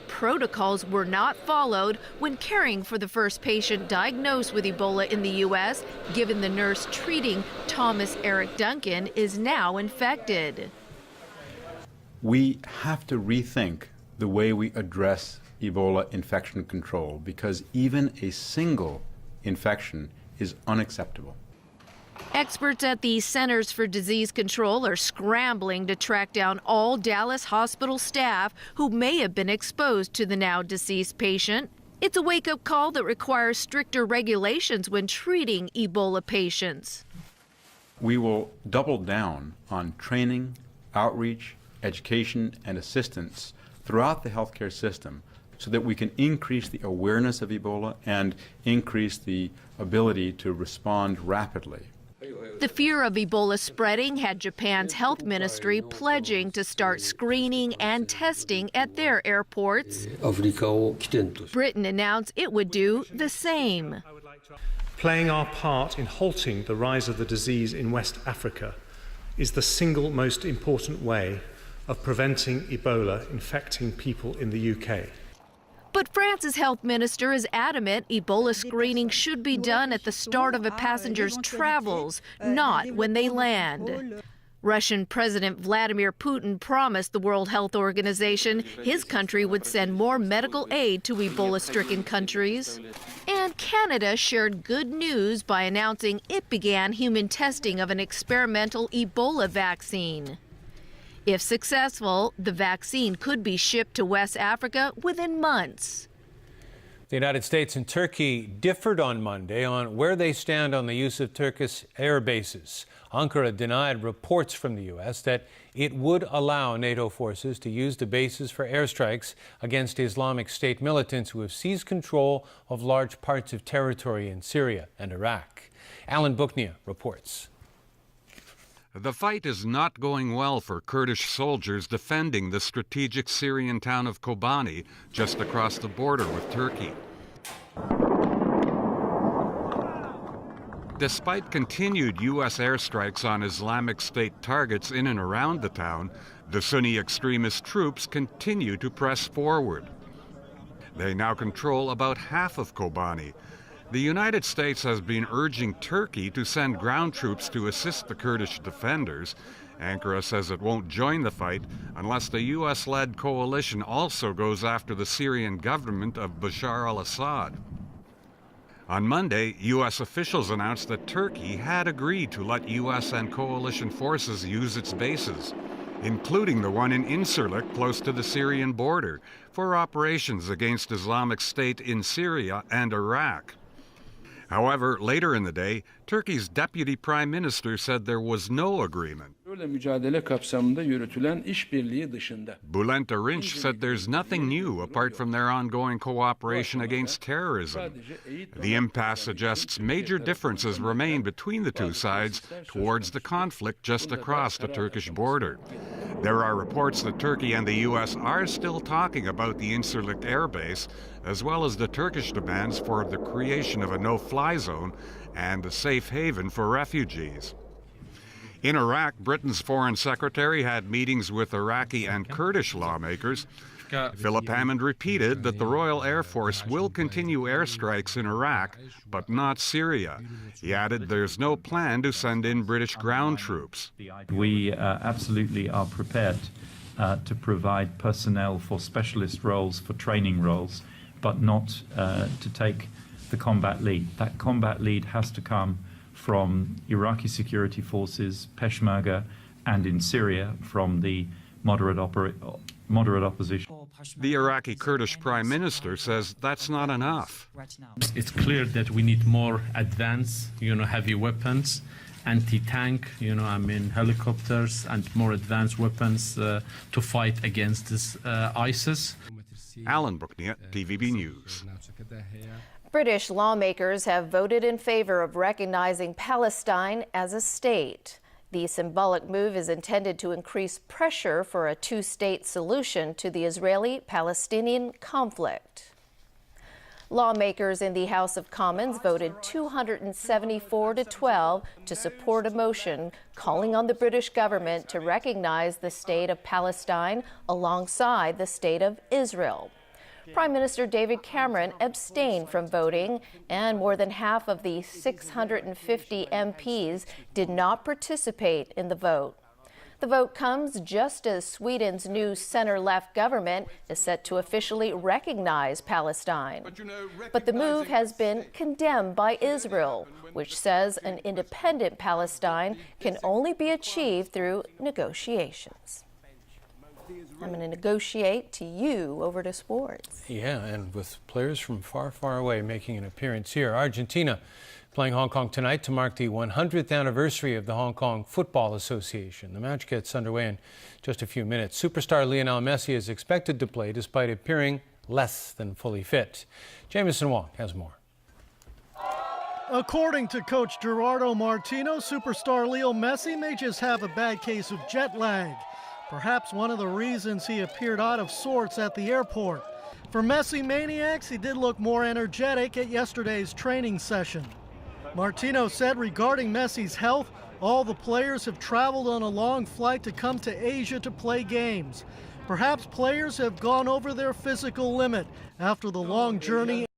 Protocols were not followed when caring for the first patient diagnosed with Ebola in the U.S., given the nurse treating Thomas Eric Duncan is now infected. We have to rethink the way we address Ebola infection control, because even a single infection is unacceptable. Experts at the Centers for Disease Control are scrambling to track down all Dallas hospital staff who may have been exposed to the now deceased patient. It's a wake-up call that requires stricter regulations when treating Ebola patients. We will double down on training, outreach, education, and assistance throughout the healthcare system so that we can increase the awareness of Ebola and increase the ability to respond rapidly. The fear of Ebola spreading had Japan's health ministry pledging to start screening and testing at their airports. Britain announced it would do the same. Playing our part in halting the rise of the disease in West Africa is the single most important way of preventing Ebola infecting people in the UK. But France's health minister is adamant Ebola screening should be done at the start of a passenger's travels, not when they land. Russian President Vladimir Putin promised the World Health Organization his country would send more medical aid to Ebola-stricken countries. And Canada shared good news by announcing it began human testing of an experimental Ebola vaccine. If successful, the vaccine could be shipped to West Africa within months. The United States and Turkey differed on Monday on where they stand on the use of Turkish air bases. Ankara denied reports from the U.S. that it would allow NATO forces to use the bases for airstrikes against Islamic State militants who have seized control of large parts of territory in Syria and Iraq. Alan Booknia reports. The fight is not going well for Kurdish soldiers defending the strategic Syrian town of Kobani, just across the border with Turkey. Despite continued U.S. airstrikes on Islamic State targets in and around the town, the Sunni extremist troops continue to press forward. They now control about half of Kobani. The United States has been urging Turkey to send ground troops to assist the Kurdish defenders. Ankara says it won't join the fight unless the U.S.-led coalition also goes after the Syrian government of Bashar al-Assad. On Monday, U.S. officials announced that Turkey had agreed to let U.S. and coalition forces use its bases, including the one in Incirlik close to the Syrian border, for operations against Islamic State in Syria and Iraq. However, later in the day, Turkey's deputy prime minister said there was no agreement. Bülent Arınç said there's nothing new apart from their ongoing cooperation against terrorism. The impasse suggests major differences remain between the two sides towards the conflict just across the Turkish border. There are reports that Turkey and the U.S. are still talking about the Incirlik airbase, as well as the Turkish demands for the creation of a no-fly zone and a safe haven for refugees. In Iraq, Britain's foreign secretary had meetings with Iraqi and Kurdish lawmakers. Philip Hammond repeated that the Royal Air Force will continue airstrikes in Iraq, but not Syria. He added there's no plan to send in British ground troops. We absolutely are prepared to provide personnel for specialist roles, for training roles, but not to take the combat lead. That combat lead has to come from Iraqi security forces, Peshmerga, and in Syria from the moderate opposition. The Iraqi Kurdish prime minister says that's not enough. It's clear that we need more advanced, heavy weapons, anti-tank, helicopters, and more advanced weapons to fight against this ISIS. Alan Booknia, TVB News. British lawmakers have voted in favor of recognizing Palestine as a state. The symbolic move is intended to increase pressure for a two-state solution to the Israeli-Palestinian conflict. Lawmakers in the House of Commons voted 274 to 12 to support a motion calling on the British government to recognize the state of Palestine alongside the state of Israel. Prime Minister David Cameron abstained from voting, and more than half of the 650 MPs did not participate in the vote. The vote comes just as Sweden's new center-left government is set to officially recognize Palestine. But the move has been condemned by Israel, which says an independent Palestine can only be achieved through negotiations. I'm going to negotiate to you over to sports. Yeah, and with players from far, far away making an appearance here. Argentina playing Hong Kong tonight to mark the 100th anniversary of the Hong Kong Football Association. The match gets underway in just a few minutes. Superstar Lionel Messi is expected to play despite appearing less than fully fit. Jameson Wong has more. According to coach Gerardo Martino, superstar Lionel Messi may just have a bad case of jet lag. Perhaps one of the reasons he appeared out of sorts at the airport. For Messi maniacs, he did look more energetic at yesterday's training session. Martino said regarding Messi's health, all the players have traveled on a long flight to come to Asia to play games. Perhaps players have gone over their physical limit after the long journey